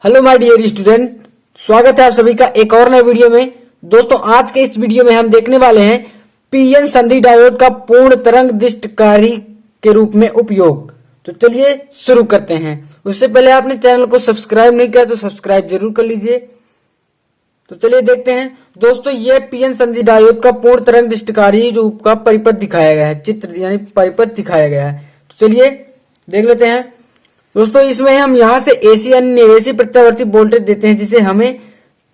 Hello my dear student, स्वागत है आप सभी का एक और नए वीडियो में। दोस्तों, आज के इस वीडियो में हम देखने वाले हैं पीएन संधि डायोड का पूर्ण तरंग दृष्टिकारी के रूप में उपयोग। तो चलिए शुरू करते हैं। उससे पहले आपने चैनल को सब्सक्राइब नहीं किया तो सब्सक्राइब जरूर कर लीजिए। तो चलिए देखते हैं। दोस्तों, ये पीएन संधि डायोड का पूर्ण तरंग दृष्टिकारी रूप का परिपथ दिखाया गया है, चित्र यानी परिपथ दिखाया गया है। तो चलिए देख लेते हैं। दोस्तों, इसमें हम यहाँ से एसी यानी निवेशी प्रत्यावर्ती वोल्टेज देते हैं, जिसे हमें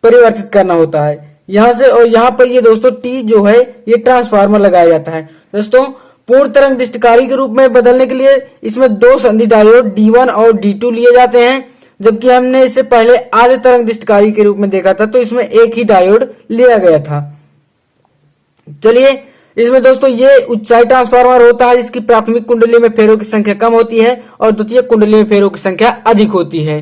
परिवर्तित करना होता है यहाँ से। और यहाँ पर ये दोस्तों टी जो है ये ट्रांसफार्मर लगाया जाता है। दोस्तों, पूर्ण तरंग दृष्टिकारी के रूप में बदलने के लिए इसमें दो संधि डायोड D1 और D2 लिए जाते हैं, जबकि हमने इसे पहले आधे तरंग दृष्टिकारी के रूप में देखा था, तो इसमें एक ही डायोड लिया गया था। चलिए, इसमें दोस्तों ये ऊंचाई ट्रांसफार्मर होता है, जिसकी प्राथमिक कुंडली में फेरों की संख्या कम होती है और द्वितीय कुंडली में फेरों की संख्या अधिक होती है।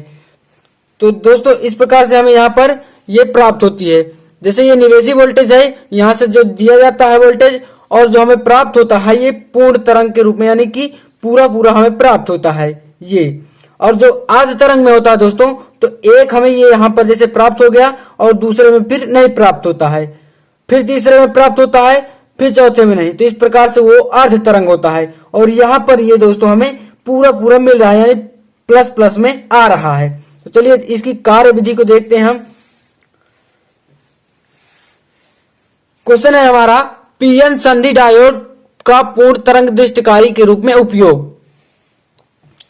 तो दोस्तों, इस प्रकार से हमें यहाँ पर ये प्राप्त होती है। जैसे ये निवेशी वोल्टेज है, यहाँ से जो दिया जाता है वोल्टेज, और जो हमें प्राप्त होता है ये पूर्ण तरंग के रूप में, यानी कि पूरा पूरा हमें प्राप्त होता है ये। और जो आध तरंग में होता है दोस्तों, तो एक हमें ये यहाँ पर जैसे प्राप्त हो गया और दूसरे में फिर नहीं प्राप्त होता है, फिर तीसरे में प्राप्त होता है, फिर चौथे में नहीं। तो इस प्रकार से वो अर्ध तरंग होता है। और यहाँ पर ये दोस्तों हमें पूरा पूरा मिल रहा है, यानी प्लस प्लस में आ रहा है। तो चलिए इसकी कार्य विधि को देखते हैं हम। क्वेश्चन है हमारा, पीएन संधि डायोड का पूर्ण तरंग दृष्टिकारी के रूप में उपयोग।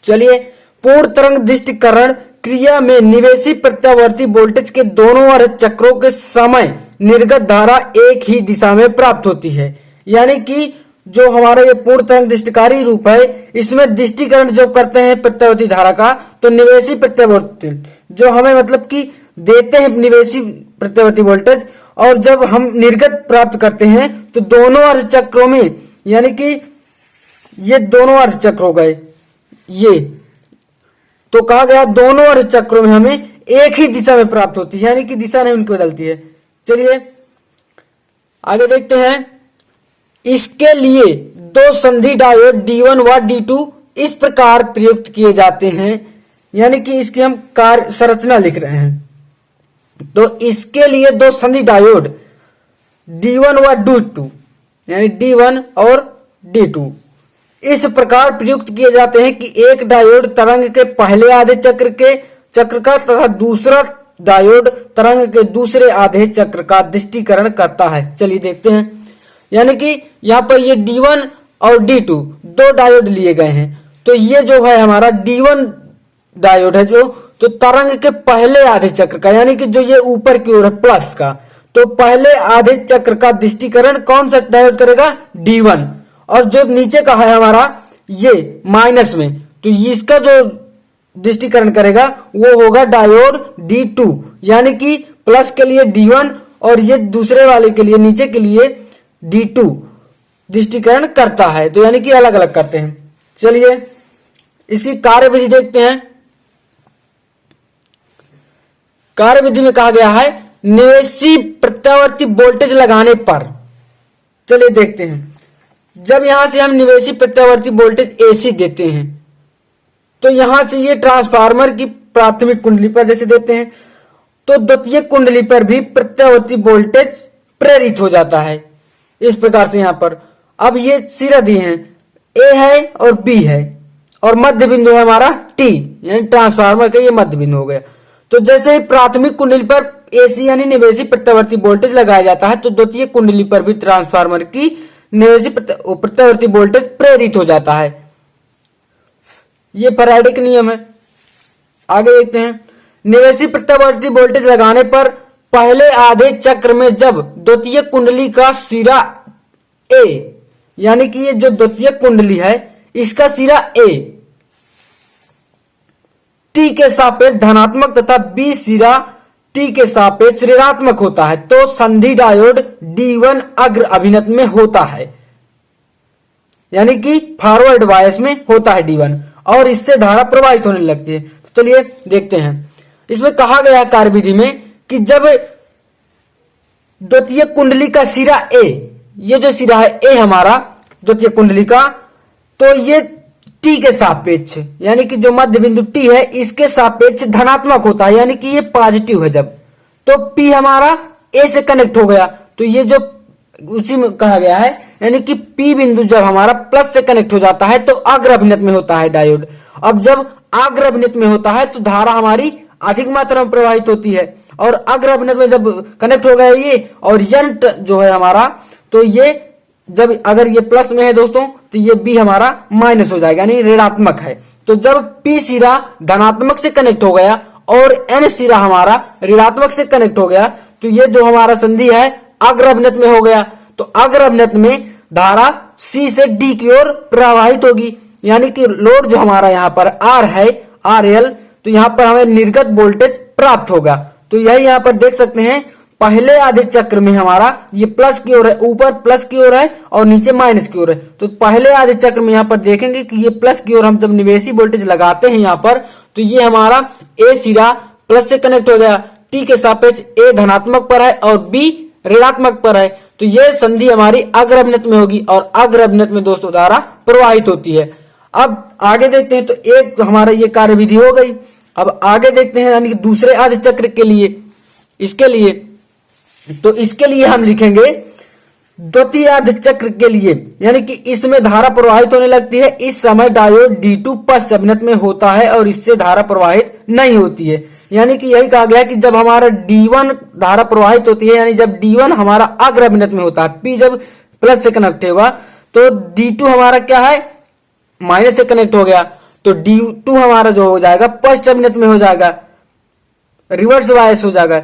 चलिए, पूर्ण तरंग दृष्टिकरण क्रिया में निवेशी प्रत्यावर्ती वोल्टेज के दोनों अर्ध चक्रों के समय निर्गत धारा एक ही दिशा में प्राप्त होती है। यानी कि जो हमारा ये पूर्ण तरंग दृष्टिकारी रूप है, इसमें दृष्टिकरण जो करते हैं प्रत्यावर्ती धारा का, तो निवेशी प्रत्यावर्ती जो हमें मतलब कि देते हैं निवेशी प्रत्यावर्ती वोल्टेज, और जब हम निर्गत प्राप्त करते हैं तो दोनों अर्ध चक्रों में, यानी कि ये दोनों अर्ध चक्र हो गए ये, तो कहा गया दोनों अर्ध चक्रों में हमें एक ही दिशा में प्राप्त होती है, यानी कि दिशा नहीं उनकी बदलती है। चलिए आगे देखते हैं। इसके लिए दो संधि डायोड D1 व D2 इस प्रकार प्रयुक्त किए जाते हैं, यानी कि इसकी हम कार्य संरचना लिख रहे हैं। तो इसके लिए दो संधि डायोड D1 व D2, यानी D1 और D2 इस प्रकार प्रयुक्त किए जाते हैं कि एक डायोड तरंग के पहले आधे चक्र का तथा दूसरा डायोड तरंग के दूसरे आधे चक्र का दृष्टिकरण करता है। चलिए देखते हैं। यानी कि यहाँ पर ये D1 और D2 दो डायोड लिए गए हैं। तो ये जो है हमारा D1 डायोड है, जो तो तरंग के पहले आधे चक्र का, यानी कि जो ये ऊपर की ओर है प्लस का, तो पहले आधे चक्र का दृष्टिकरण कौन सा डायोड करेगा? D1। और जो नीचे का है हमारा ये माइनस में, तो इसका जो दृष्टिकरण करेगा वो होगा डायोड D2, यानी कि प्लस के लिए D1 और ये दूसरे वाले के लिए, नीचे के लिए D2 दृष्टिकरण करता है। तो यानी कि अलग अलग करते हैं। चलिए इसकी कार्य विधि देखते हैं। कार्य विधि में कहा गया है निवेशी प्रत्यावर्ती वोल्टेज लगाने पर। चलिए देखते हैं। जब यहां से हम निवेशी प्रत्यावर्ती वोल्टेज AC देते हैं, तो यहां से ये ट्रांसफार्मर की प्राथमिक कुंडली पर जैसे देते हैं, तो द्वितीय कुंडली पर भी प्रत्यावर्ती वोल्टेज प्रेरित हो जाता है इस प्रकार से। यहां पर अब ये सिरा दिए हैं, A है और B है, और मध्य बिंदु है हमारा T, यानी ट्रांसफार्मर का ये मध्य बिंदु हो गया। तो जैसे ही प्राथमिक कुंडली पर AC यानी निवेशी प्रत्यावर्ती वोल्टेज लगाया जाता है, तो द्वितीय कुंडली पर भी ट्रांसफार्मर की निवेशी प्रत्यावर्ती वोल्टेज प्रेरित हो जाता है। ये फैराडे का नियम है। आगे देखते हैं। निवेशी प्रत्यावर्ती वोल्टेज लगाने पर पहले आधे चक्र में जब द्वितीय कुंडली का सिरा A, यानी कि ये जो द्वितीय कुंडली है इसका सिरा A T के सापेक्ष धनात्मक तथा B सिरा T के सापेक्ष ऋणात्मक होता है, तो संधि डायोड D1 अग्र अभिनत में होता है, यानी कि फॉरवर्ड बायस में होता है D1, और इससे धारा प्रवाहित होने लगती है। तो चलिए देखते हैं। इसमें कहा गया कार्य विधि में कि जब द्वितीय कुंडली का सिरा A, ये जो सिरा है A हमारा द्वितीय कुंडली का, तो ये टी के सापेक्ष, यानी कि जो मध्य बिंदु टी है इसके सापेक्ष धनात्मक होता है, यानी कि ये पॉजिटिव है जब, तो पी हमारा ए से कनेक्ट हो गया, तो ये जो उसी में कहा गया है, यानी कि पी बिंदु जब हमारा प्लस से कनेक्ट हो जाता है तो अग्र अभिनत में होता है डायोड। अब जब अग्र अभिनत में होता है तो धारा हमारी अधिक मात्रा में प्रवाहित होती है, और अग्र अभिनत में जब कनेक्ट हो गया ये और यंट जो है हमारा, तो ये जब अगर ये प्लस में है दोस्तों तो ये बी हमारा माइनस हो जाएगा, यानी ऋणात्मक है। तो जब पी सिरा धनात्मक से कनेक्ट हो गया और एन सिरा हमारा ऋणात्मक से कनेक्ट हो गया, तो ये जो हमारा संधि है अग्र अभिनत में हो गया। तो अग्र अभिनत में धारा सी से डी की ओर प्रवाहित होगी, यानी कि लोड जो हमारा यहाँ पर आर है आर एल, तो यहाँ पर हमें निर्गत वोल्टेज प्राप्त होगा। तो यही यहाँ पर देख सकते हैं पहले आधे चक्र में हमारा ये प्लस की ओर है, ऊपर प्लस की ओर है और नीचे माइनस की ओर है। तो पहले आधे चक्र में यहाँ पर देखेंगे कि ये प्लस की ओर हम जब निवेशी वोल्टेज लगाते हैं यहाँ पर, तो ये हमारा ए सिरा प्लस से कनेक्ट हो गया, टी के सापेक्ष ए धनात्मक पर है और बी ऋणात्मक पर है, तो ये संधि हमारी अग्र अभिनत में होगी और अग्र अभिनत में दोस्तों धारा प्रवाहित होती है। अब आगे देखते हैं, तो एक हमारा ये कार्यविधि हो गई। अब आगे देखते हैं यानी कि दूसरे आधे चक्र के लिए, इसके लिए हम लिखेंगे द्वितीय आधे चक्र के लिए, यानी कि इसमें धारा प्रवाहित होने लगती है। इस समय डायोड D2 पश्च अभिनत में होता है और इससे धारा प्रवाहित नहीं होती है, यानी कि यही कहा गया कि जब हमारा D1 धारा प्रवाहित होती है, यानी जब D1 हमारा अग्र अभिनत में होता है, P जब प्लस से कनेक्ट होगा तो D2 हमारा क्या है माइनस से कनेक्ट हो गया, तो D2 हमारा जो हो जाएगा पश्च अभिनत में हो जाएगा, रिवर्स वायस हो जाएगा,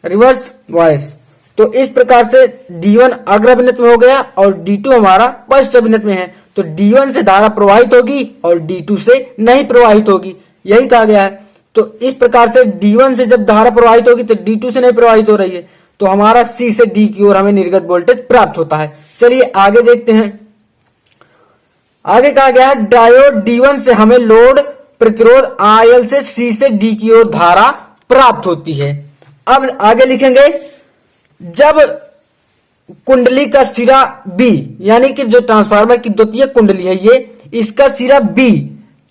रिवर्स वायस। तो इस प्रकार से D1 अग्र अभिनत में हो गया और D2 हमारा पश्च अभिनत में है, तो D1 से धारा प्रवाहित होगी और D2 से नहीं प्रवाहित होगी, यही कहा गया है। तो इस प्रकार से D1 से जब धारा प्रवाहित होगी तो D2 से नहीं प्रवाहित हो रही है, तो हमारा C से D की ओर हमें निर्गत वोल्टेज प्राप्त होता है। चलिए आगे देखते हैं। आगे कहा गया है डायोड D1 से हमें लोड प्रतिरोध RL से C से D की ओर धारा प्राप्त होती है। अब आगे लिखेंगे जब कुंडली का सिरा B, यानी कि जो ट्रांसफार्मर की द्वितीय कुंडली है ये, इसका सिरा B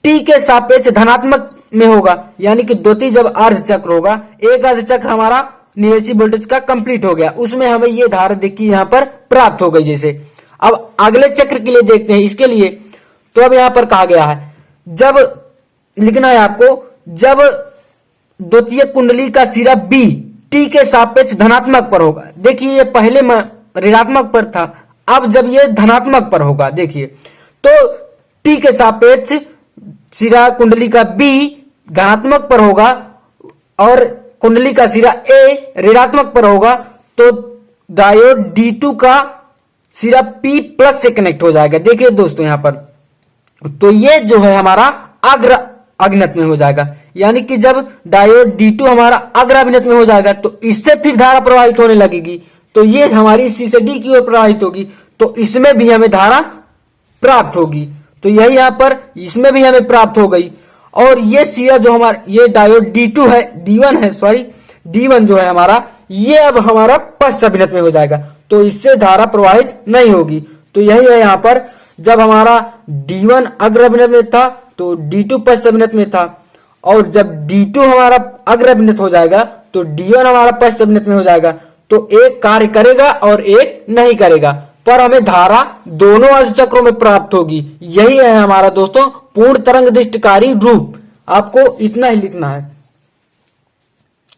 T के सापेक्ष धनात्मक में होगा, यानी कि द्वितीय जब अर्ध चक्र होगा, एक अर्ध चक्र हमारा निवेशी वोल्टेज का कंप्लीट हो गया, उसमें हमें ये धारा देखिए यहाँ पर प्राप्त हो गई जैसे। अब अगले चक्र के लिए देखते हैं इसके लिए, तो अब यहाँ पर कहा गया है जब लिखना है आपको, जब द्वितीय कुंडली का सिरा B T के सापेक्ष धनात्मक पर होगा। देखिए ये पहले ऋणात्मक पर था, अब जब ये धनात्मक पर होगा, देखिए तो T के सापेक्ष सिरा कुंडली का B धनात्मक पर होगा और कुंडली का सिरा A ऋणात्मक पर होगा, तो डायोड D2 का सिरा P प्लस से कनेक्ट हो जाएगा। देखिए दोस्तों यहाँ पर, तो ये जो है हमारा अग्र अभिनत में हो जाएगा, यानी कि जब डायोड D2 हमारा अग्र अभिनत में हो जाएगा तो इससे फिर धारा प्रवाहित होने लगेगी, तो ये हमारी C से D की ओर प्रवाहित होगी, तो इसमें भी हमें धारा प्राप्त होगी। तो यही यहाँ पर इसमें भी हमें प्राप्त हो गई, और ये सिरा जो हमारा ये डायोड D2 है, D1 जो है हमारा, ये अब हमारा पश्च अभिनत में हो जाएगा, तो इससे धारा प्रवाहित नहीं होगी। तो यही है यहाँ पर, जब हमारा D1 अग्र अभिनत में था तो D2 पश्च अभिनत में था, और जब D2 हमारा अग्र अभिनत हो जाएगा तो D1 हमारा पश्च अभिनत में हो जाएगा, तो एक कार्य करेगा और एक नहीं करेगा, पर हमें धारा दोनों अर्ध चक्रों में प्राप्त होगी। यही है हमारा दोस्तों पूर्ण तरंग दिष्टकारी रूप। आपको इतना ही लिखना है।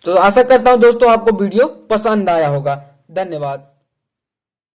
तो आशा करता हूं दोस्तों आपको वीडियो पसंद आया होगा। धन्यवाद।